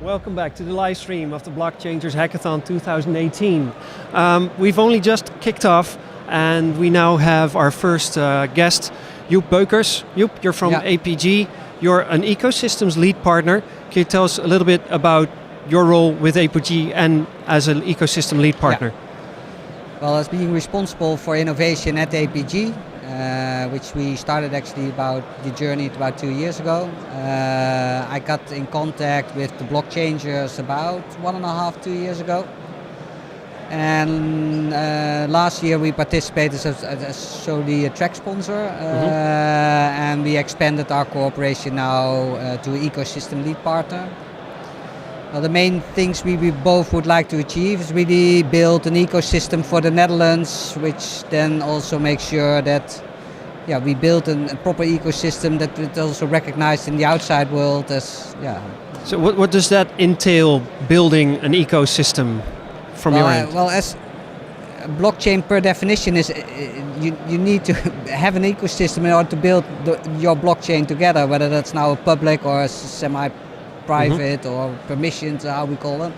welcome back to the live stream of the Blockchaingers Hackathon 2018. We've only just kicked off and we now have our first guest, Joep Beukers. Joep, you're from APG. You're an ecosystems lead partner. Can you tell us a little bit about your role with APG and as an ecosystem lead partner? Well, as being responsible for innovation at APG, which we started actually about the journey about 2 years ago. I got in contact with the Blockchaingers about 1.5, 2 years ago. And last year we participated as solely a track sponsor, and we expanded our cooperation now to ecosystem lead partner. Well, the main things we both would like to achieve is really build an ecosystem for the Netherlands, which then also makes sure that we build a proper ecosystem that is also recognized in the outside world as So what does that entail, building an ecosystem from your end? Well, as blockchain per definition is, you need to have an ecosystem in order to build your blockchain together, whether that's now a public or a semi-private or permissions, how we call them.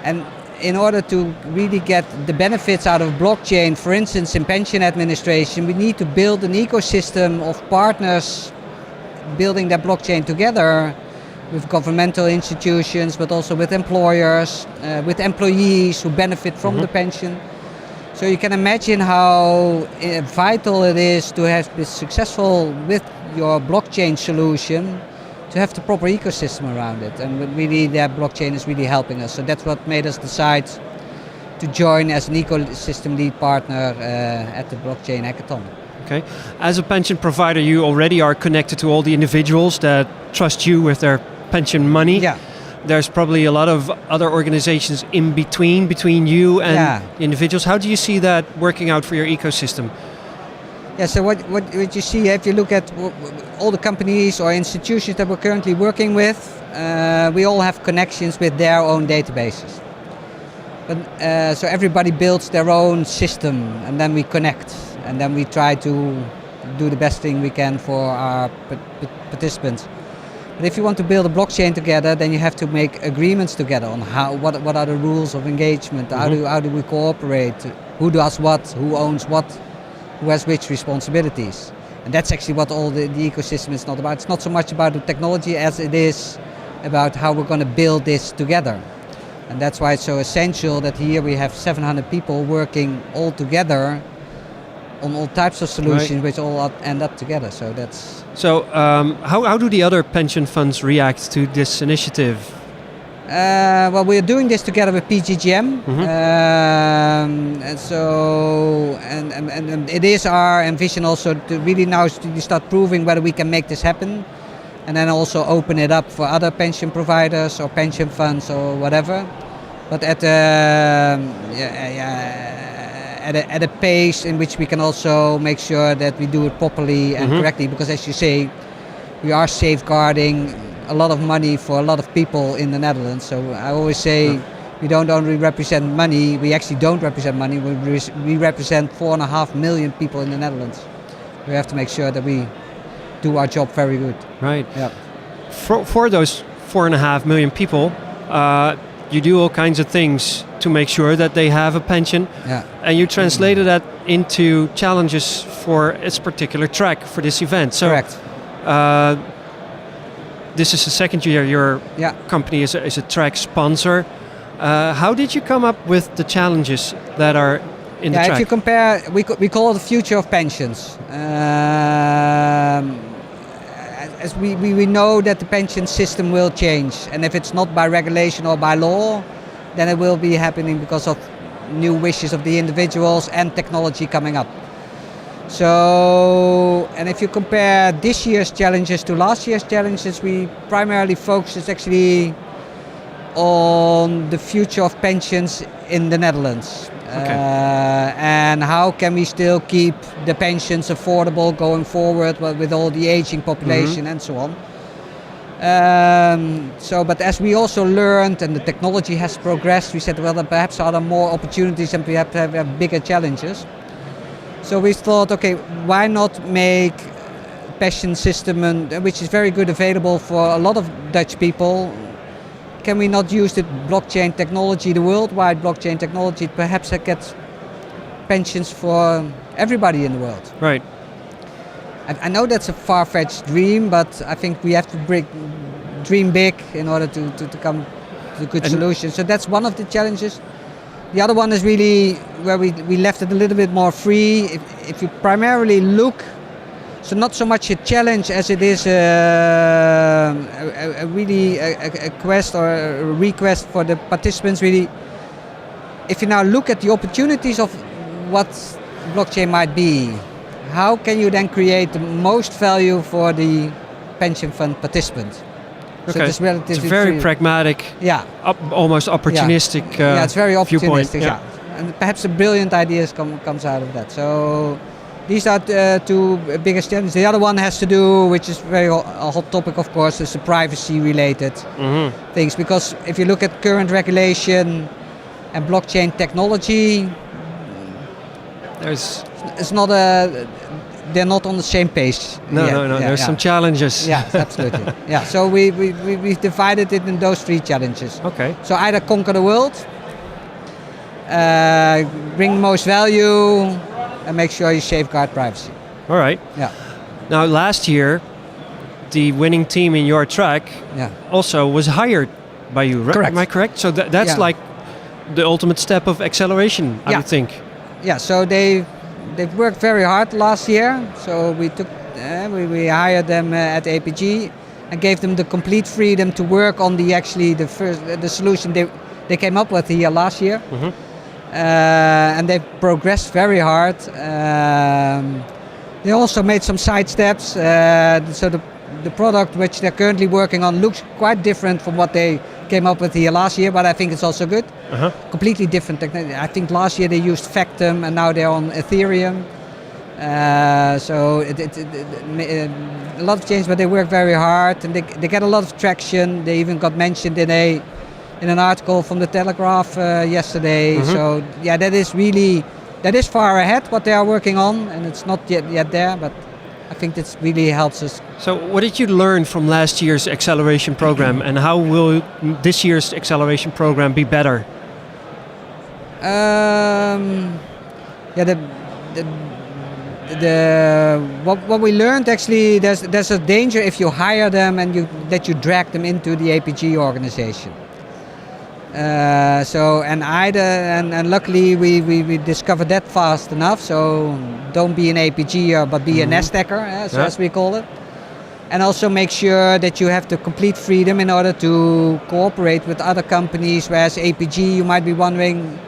And in order to really get the benefits out of blockchain, for instance in pension administration, we need to build an ecosystem of partners building that blockchain together with governmental institutions, but also with employers, with employees who benefit from the pension. So you can imagine how vital it is to have been successful with your blockchain solution, to have the proper ecosystem around it, and really that blockchain is really helping us. So that's what made us decide to join as an ecosystem lead partner at the Blockchain Hackathon. Okay, as a pension provider, you already are connected to all the individuals that trust you with their pension money. Yeah. There's probably a lot of other organizations in between you and individuals. How do you see that working out for your ecosystem? Yeah, so what you see, if you look at all the companies or institutions that we're currently working with, we all have connections with their own databases. But, so everybody builds their own system and then we connect and then we try to do the best thing we can for our participants. But if you want to build a blockchain together, then you have to make agreements together on what are the rules of engagement, how do we cooperate, who does what, who owns what, who has which responsibilities. And that's actually what all the ecosystem is not about. It's not so much about the technology as it is about how we're going to build this together. And that's why it's so essential that here we have 700 people working all together on all types of solutions, which all end up together. So that's... So how do the other pension funds react to this initiative? Well, we're doing this together with PGGM, and so and it is our ambition also to really now start proving whether we can make this happen, and then also open it up for other pension providers or pension funds or whatever, but at a pace in which we can also make sure that we do it properly and correctly, because as you say, we are safeguarding a lot of money for a lot of people in the Netherlands. So I always say we don't only represent money, we actually don't represent money, we represent 4.5 million people in the Netherlands. We have to make sure that we do our job very good. Right. Yeah. For those 4.5 million people, you do all kinds of things to make sure that they have a pension. Yeah. And you translated that into challenges for its particular track for this event. So, correct. This is the second year your company is a track sponsor. How did you come up with the challenges that are in the track? If you compare, we call it the future of pensions. As we know that the pension system will change, and if it's not by regulation or by law, then it will be happening because of new wishes of the individuals and technology coming up. So, and if you compare this year's challenges to last year's challenges, we primarily focus actually on the future of pensions in the Netherlands. And how can we still keep the pensions affordable going forward with all the aging population and so on. But as we also learned and the technology has progressed, we said, well, perhaps are there more opportunities and we have to have bigger challenges. So we thought, okay, why not make pension system which is very good available for a lot of Dutch people, can we not use the blockchain technology, the worldwide blockchain technology, perhaps that gets pensions for everybody in the world? Right. I know that's a far-fetched dream, but I think we have to dream big in order to come to good solutions. So that's one of the challenges. The other one is really where we left it a little bit more free. If you primarily look, so not so much a challenge as it is a quest or a request for the participants really. If you now look at the opportunities of what blockchain might be, how can you then create the most value for the pension fund participants? Okay. So it's very pragmatic, almost opportunistic it's very viewpoint. opportunistic, and perhaps the brilliant ideas comes out of that. So these are two biggest challenges. The other one has to do, which is very a hot topic of course, is the privacy related things. Because if you look at current regulation and blockchain technology, they're not on the same page. No. There's some challenges. Yeah, absolutely. So we've divided it in those three challenges. Okay. So either conquer the world, bring most value, and make sure you safeguard privacy. All right. Yeah. Now, last year, the winning team in your track also was hired by you, right? Correct. Am I correct? So that's like the ultimate step of acceleration, I would think. Yeah. So they've worked very hard last year. So we we hired them at APG and gave them the complete freedom to work on the solution they came up with here last year. And they've progressed very hard. They also made some side steps. So the product which they're currently working on looks quite different from what they came up with here last year, but I think it's also good. Completely different technology. I think last year they used Factum and now they're on Ethereum. So a lot of change, but they work very hard and they get a lot of traction. They even got mentioned in an article from the Telegraph yesterday. So that is far ahead what they are working on, and it's not yet there, but I think this really helps us. So what did you learn from last year's acceleration program, and how will this year's acceleration program be better? What we learned actually, there's a danger if you hire them and that you drag them into the APG organization. And luckily we discovered that fast enough. So don't be an APGer, but be a Nasdaqer, as we call it. And also make sure that you have the complete freedom in order to cooperate with other companies. Whereas APG, you might be wondering,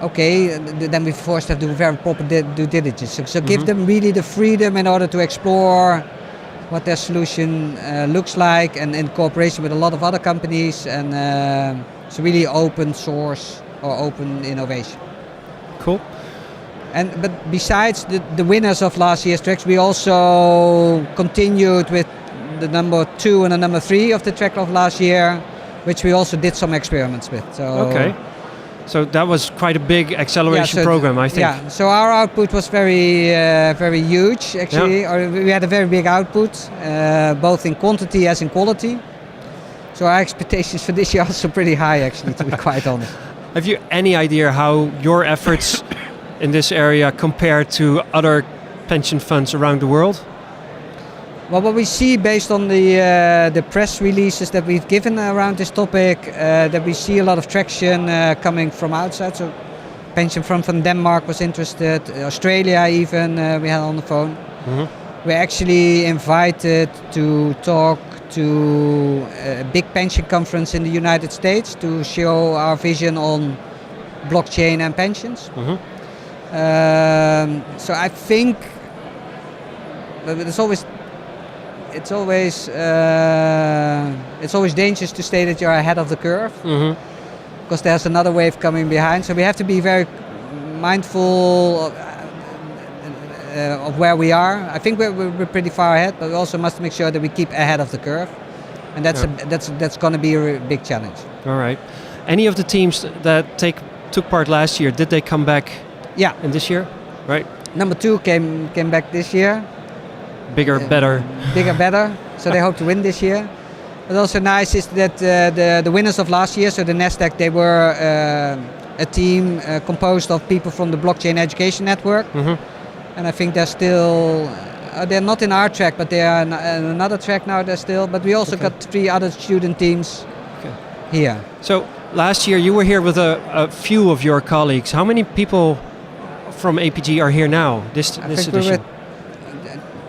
okay, then we forced them to do very proper due diligence. So give them really the freedom in order to explore what their solution looks like, and in cooperation with a lot of other companies, and it's really open source or open innovation. Cool. But besides the winners of last year's tracks, we also continued with the number 2 and the number 3 of the track of last year, which we also did some experiments with. So that was quite a big acceleration program, I think. Yeah, so our output was very huge, actually. We had a very big output, both in quantity as in quality. So our expectations for this year are also pretty high, actually, to be quite honest. Have you any idea how your efforts in this area compare to other pension funds around the world? Well, what we see based on the press releases that we've given around this topic, that we see a lot of traction coming from outside. So, pension fund from Denmark was interested, Australia even we had on the phone. We're actually invited to talk to a big pension conference in the United States to show our vision on blockchain and pensions. So I think it's always dangerous to say that you're ahead of the curve, because there's another wave coming behind. So we have to be very mindful of where we are. I think we're pretty far ahead, but we also must make sure that we keep ahead of the curve, and that's going to be a big challenge. All right. Any of the teams that took part last year, did they come back? Yeah. In this year, right? Number 2 came back this year. Bigger, better. Bigger, better. So they hope to win this year. But also nice is that the winners of last year, so the NASDAQ, they were a team composed of people from the Blockchain Education Network. And I think they're still, they're not in our track, but they are in another track now. They're still, but we also got 3 other student teams here. So last year you were here with a few of your colleagues. How many people from APG are here now, this edition? We were,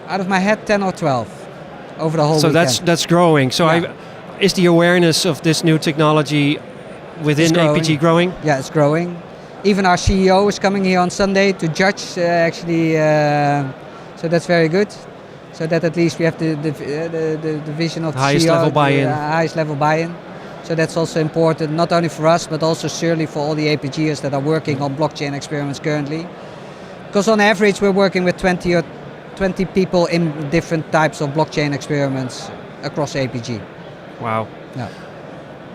out of my head, 10 or 12 over the whole weekend. So that's growing. So is the awareness of this new technology within APG growing? Yeah, it's growing. Even our CEO is coming here on Sunday to judge, actually, so that's very good. So that at least we have the vision of the highest CEO, level buy-in. Highest level buy-in. So that's also important, not only for us, but also surely for all the APGers that are working on blockchain experiments currently. Because on average, we're working with 20 people in different types of blockchain experiments across APG. Wow. Yeah.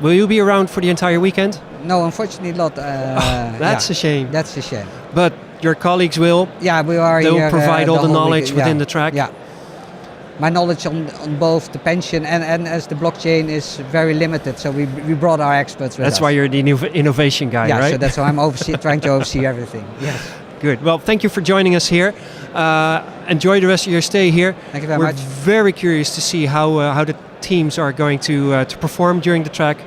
Will you be around for the entire weekend? No, unfortunately not. That's a shame. That's a shame. But your colleagues will? Yeah, we are They'll here, provide all the knowledge weekend. within the track? Yeah. My knowledge on both the pension and as the blockchain is very limited, so we brought our experts with us. That's why you're the innovation guy, right? Yeah, so that's why I'm trying to oversee everything. Yes. Good. Well, thank you for joining us here. Enjoy the rest of your stay here. Thank you very much. We're very curious to see how the teams are going to perform during the track,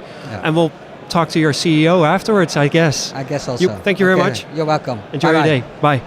and we'll talk to your CEO afterwards, I guess. I guess also. Thank you very much. You're welcome. Enjoy your day. Bye.